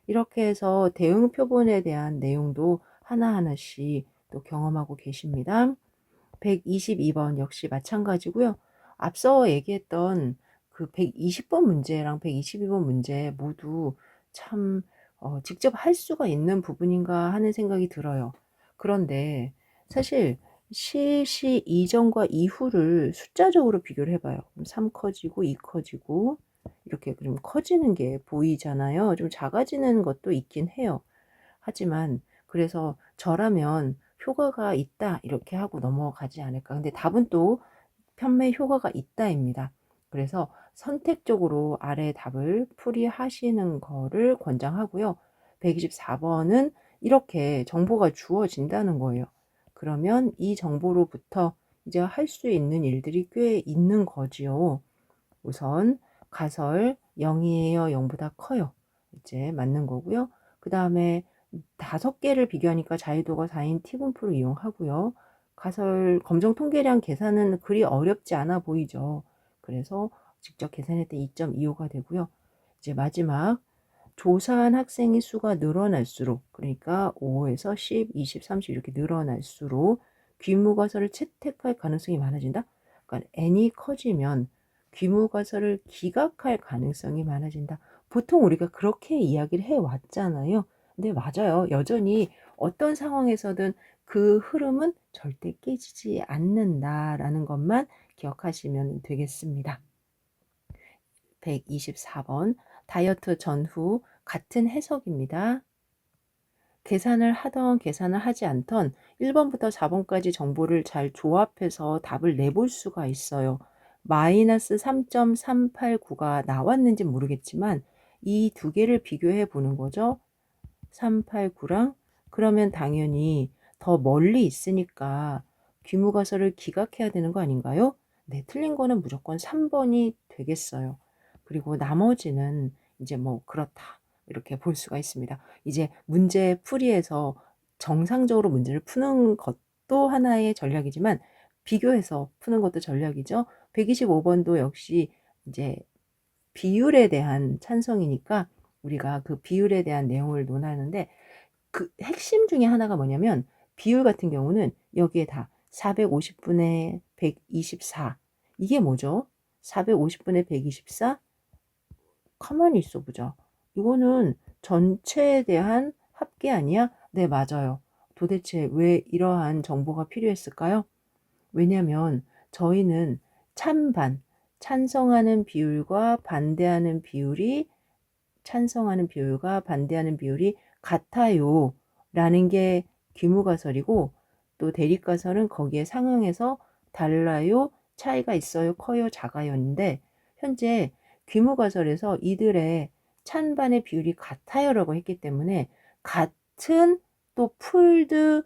이렇게 해서 대응 표본에 대한 내용도 하나하나씩 또 경험하고 계십니다. 122번 역시 마찬가지고요. 앞서 얘기했던 그 120번 문제랑 122번 문제 모두 참 직접 할 수가 있는 부분인가 하는 생각이 들어요. 그런데 사실 실시 이전과 이후를 숫자적으로 비교를 해봐요. 3 커지고 2 커지고 이렇게 좀 커지는 게 보이잖아요. 좀 작아지는 것도 있긴 해요. 하지만 그래서 저라면 효과가 있다 이렇게 하고 넘어가지 않을까. 근데 답은 또 편매 효과가 있다입니다. 그래서 선택적으로 아래 답을 풀이하시는 거를 권장하고요. 124번은 이렇게 정보가 주어진다는 거예요. 그러면 이 정보로부터 이제 할 수 있는 일들이 꽤 있는 거지요. 우선 가설 0이에요, 0보다 커요. 이제 맞는 거고요. 그 다음에 5개를 비교하니까 자유도가 4인 T분포를 이용하고요. 가설 검정 통계량 계산은 그리 어렵지 않아 보이죠. 그래서 직접 계산했을 때 2.25가 되고요. 이제 마지막 조사한 학생의 수가 늘어날수록, 그러니까 5에서 10, 20, 30 이렇게 늘어날수록 귀무가설을 채택할 가능성이 많아진다. 그러니까 n이 커지면 귀무가설을 기각할 가능성이 많아진다. 보통 우리가 그렇게 이야기를 해왔잖아요. 근데 맞아요. 여전히 어떤 상황에서든 그 흐름은 절대 깨지지 않는다라는 것만 기억하시면 되겠습니다. 124번 다이어트 전후 같은 해석입니다. 계산을 하던 계산을 하지 않던 1번부터 4번까지 정보를 잘 조합해서 답을 내볼 수가 있어요. 마이너스 3.389가 나왔는지 모르겠지만 이 두 개를 비교해 보는 거죠. 389랑 그러면 당연히 더 멀리 있으니까 귀무가설을 기각해야 되는 거 아닌가요? 네, 틀린 거는 무조건 3번이 되겠어요. 그리고 나머지는 이제 뭐 그렇다 이렇게 볼 수가 있습니다. 이제 문제 풀이에서 정상적으로 문제를 푸는 것도 하나의 전략이지만 비교해서 푸는 것도 전략이죠. 125번도 역시 이제 비율에 대한 찬성이니까 우리가 그 비율에 대한 내용을 논하는데 그 핵심 중에 하나가 뭐냐면 비율 같은 경우는 여기에 다 450분의 124 이게 뭐죠? 450분의 124 가만히 있어 보자. 이거는 전체에 대한 합계 아니야? 네, 맞아요. 도대체 왜 이러한 정보가 필요했을까요? 왜냐면 저희는 찬반, 찬성하는 비율과 반대하는 비율이 찬성하는 비율과 반대하는 비율이 같아요 라는 게 귀무가설이고 또 대립가설은 거기에 상응해서 달라요, 차이가 있어요, 커요, 작아요인데 현재 귀무가설에서 이들의 찬반의 비율이 같아요 라고 했기 때문에 같은 또 풀드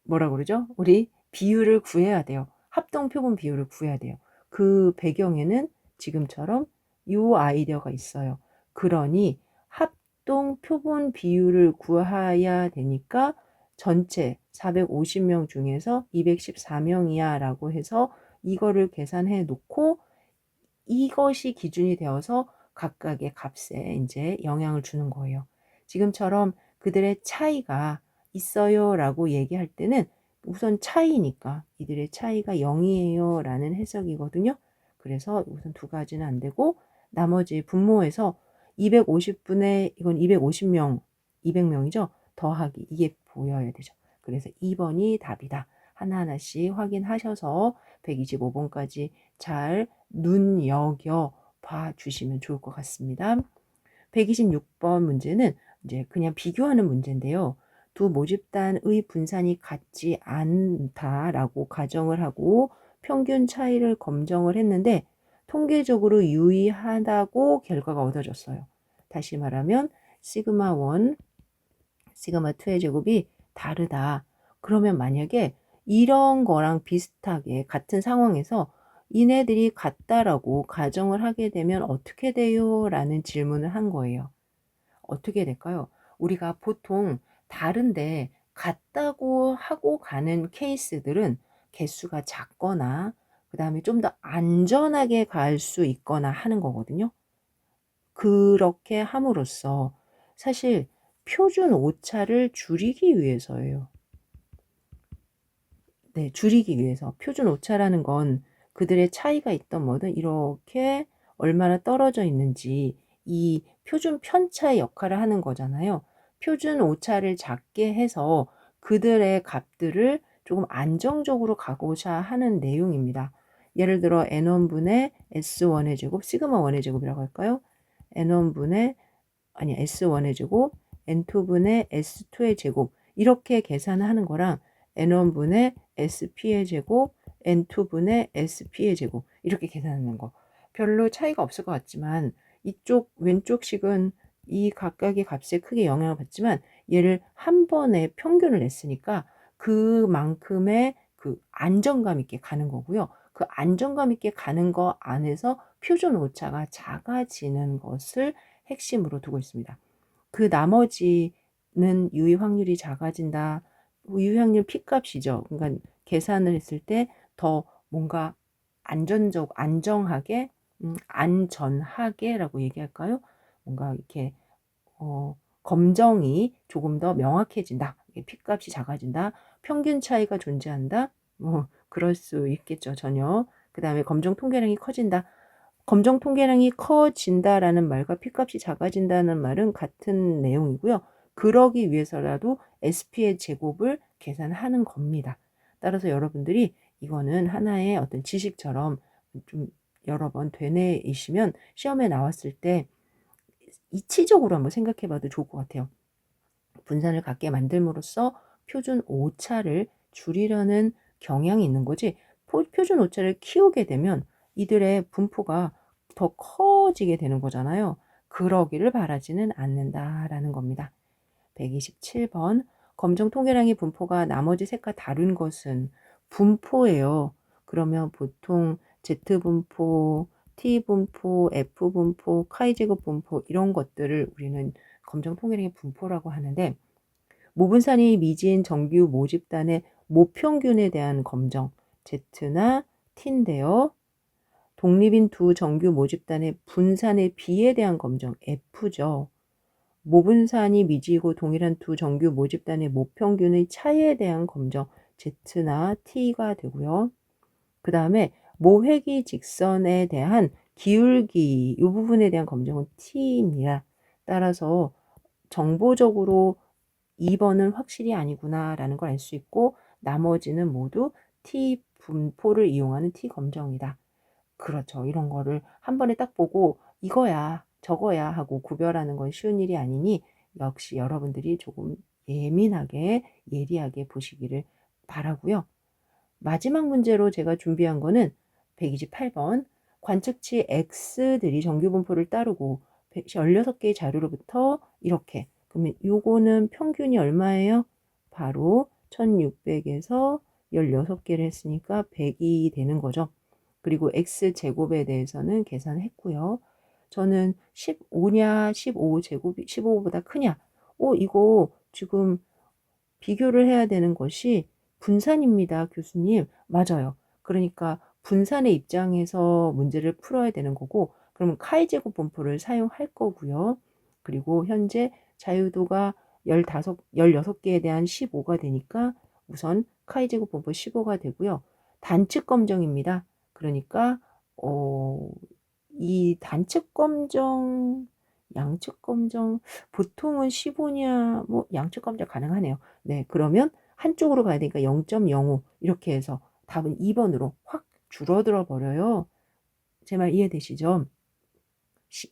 뭐라 그러죠? 우리 비율을 구해야 돼요. 합동 표본 비율을 구해야 돼요. 그 배경에는 지금처럼 요 아이디어가 있어요. 그러니 합동 표본 비율을 구해야 되니까 전체 450명 중에서 214명이야 라고 해서 이거를 계산해 놓고 이것이 기준이 되어서 각각의 값에 이제 영향을 주는 거예요. 지금처럼 그들의 차이가 있어요 라고 얘기할 때는 우선 차이니까 이들의 차이가 0이에요 라는 해석이거든요. 그래서 우선 두 가지는 안 되고 나머지 분모에서 250분의 이건 250명 200명이죠. 더하기 이게 보여야 되죠. 그래서 2번이 답이다. 하나하나씩 확인하셔서 125번까지 잘 눈여겨 봐 주시면 좋을 것 같습니다. 126번 문제는 이제 그냥 비교하는 문제인데요. 두 모집단의 분산이 같지 않다라고 가정을 하고 평균 차이를 검정을 했는데 통계적으로 유의하다고 결과가 얻어졌어요. 다시 말하면 시그마 1, 시그마 2의 제곱이 다르다. 그러면 만약에 이런 거랑 비슷하게 같은 상황에서 "이네들이 같다."라고 가정을 하게 되면 "어떻게 돼요?" 라는 질문을 한 거예요. 어떻게 될까요? 우리가 보통 다른데 같다고 하고 가는 케이스들은 개수가 작거나 그다음에 좀 더 안전하게 갈 수 있거나 하는 거거든요. 그렇게 함으로써 사실 표준 오차를 줄이기 위해서예요. 네. 줄이기 위해서. 표준 오차라는 건 그들의 차이가 있든 뭐든 이렇게 얼마나 떨어져 있는지 이 표준 편차의 역할을 하는 거잖아요. 표준 오차를 작게 해서 그들의 값들을 조금 안정적으로 가고자 하는 내용입니다. 예를 들어 N1 분의 S1의 제곱 시그마 1의 제곱이라고 할까요? N1 분의 아니 S1의 제곱 N2 분의 S2의 제곱 이렇게 계산을 하는 거랑 N1 분의 SP의 제곱 N2 분의 SP의 제곱 이렇게 계산하는 거 별로 차이가 없을 것 같지만 이쪽 왼쪽 식은 이 각각의 값에 크게 영향을 받지만 얘를 한 번에 평균을 냈으니까 그만큼의 그 안정감 있게 가는 거고요. 그 안정감 있게 가는 거 안에서 표준 오차가 작아지는 것을 핵심으로 두고 있습니다. 그 나머지는 유의 확률이 작아진다. 유의 확률 P값이죠. 그러니까 계산을 했을 때 더 뭔가 안정하게 안전하게라고 얘기할까요? 뭔가 이렇게 검정이 조금 더 명확해진다. P값이 작아진다. 평균 차이가 존재한다. 그럴 수 있겠죠. 전혀. 그다음에 검정 통계량이 커진다. 검정 통계량이 커진다라는 말과 P값이 작아진다는 말은 같은 내용이고요. 그러기 위해서라도 SP의 제곱을 계산하는 겁니다. 따라서 여러분들이 이거는 하나의 어떤 지식처럼 좀 여러 번 되뇌이시면 시험에 나왔을 때 이치적으로 한번 생각해 봐도 좋을 것 같아요. 분산을 갖게 만듦으로써 표준 오차를 줄이려는 경향이 있는 거지 표준 오차를 키우게 되면 이들의 분포가 더 커지게 되는 거잖아요. 그러기를 바라지는 않는다라는 겁니다. 127번 검정 통계량의 분포가 나머지 색과 다른 것은 분포예요. 그러면 보통 Z분포, T분포, F분포, 카이제곱 분포 이런 것들을 우리는 검정 통계량의 분포라고 하는데 모분산이 미진 정규 모집단의 모평균에 대한 검정 Z나 T인데요. 독립인 두 정규 모집단의 분산의 비에 대한 검정 F죠. 모분산이 미지고 동일한 두 정규 모집단의 모평균의 차이에 대한 검정 Z나 T가 되고요. 그 다음에 모회기 직선에 대한 기울기 이 부분에 대한 검정은 T입니다. 따라서 정보적으로 2번은 확실히 아니구나 라는 걸 알 수 있고 나머지는 모두 T 분포를 이용하는 T 검정이다. 그렇죠. 이런 거를 한 번에 딱 보고 이거야 저거야 하고 구별하는 건 쉬운 일이 아니니 역시 여러분들이 조금 예민하게 예리하게 보시기를 바라고요. 마지막 문제로 제가 준비한 거는 128번 관측치 X들이 정규분포를 따르고 16개의 자료로부터 이렇게 그러면 요거는 평균이 얼마예요? 바로 1600에서 16개를 했으니까 100이 되는 거죠. 그리고 X제곱에 대해서는 계산했고요. 저는 15냐 15제곱이 15보다 크냐 이거 지금 비교를 해야 되는 것이 분산입니다, 교수님. 맞아요. 그러니까 분산의 입장에서 문제를 풀어야 되는 거고 그러면 카이제곱 분포를 사용할 거고요. 그리고 현재 자유도가 16개에 대한 15가 되니까 우선 카이제곱 분포 15가 되고요. 단측 검정입니다. 그러니까 이 단측 검정, 양측 검정 보통은 15냐 뭐 양측 검정 가능하네요. 네, 그러면 한쪽으로 가야 되니까 0.05 이렇게 해서 답은 2번으로 확 줄어들어 버려요. 제 말 이해되시죠?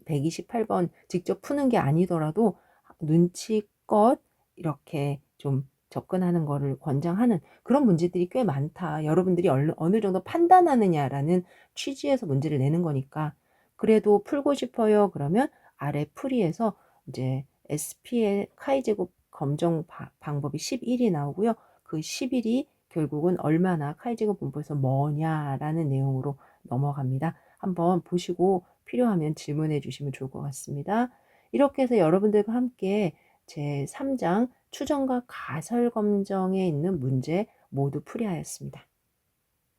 128번 직접 푸는 게 아니더라도 눈치껏 이렇게 좀 접근하는 거를 권장하는 그런 문제들이 꽤 많다. 여러분들이 어느 정도 판단하느냐라는 취지에서 문제를 내는 거니까. 그래도 풀고 싶어요. 그러면 아래 풀이에서 이제 SP의 카이제곱 검정 방법이 11이 나오고요. 그 11이 결국은 얼마나 카이지가 분포에서 머냐라는 내용으로 넘어갑니다. 한번 보시고 필요하면 질문해 주시면 좋을 것 같습니다. 이렇게 해서 여러분들과 함께 제 3장 추정과 가설 검정에 있는 문제 모두 풀이하였습니다.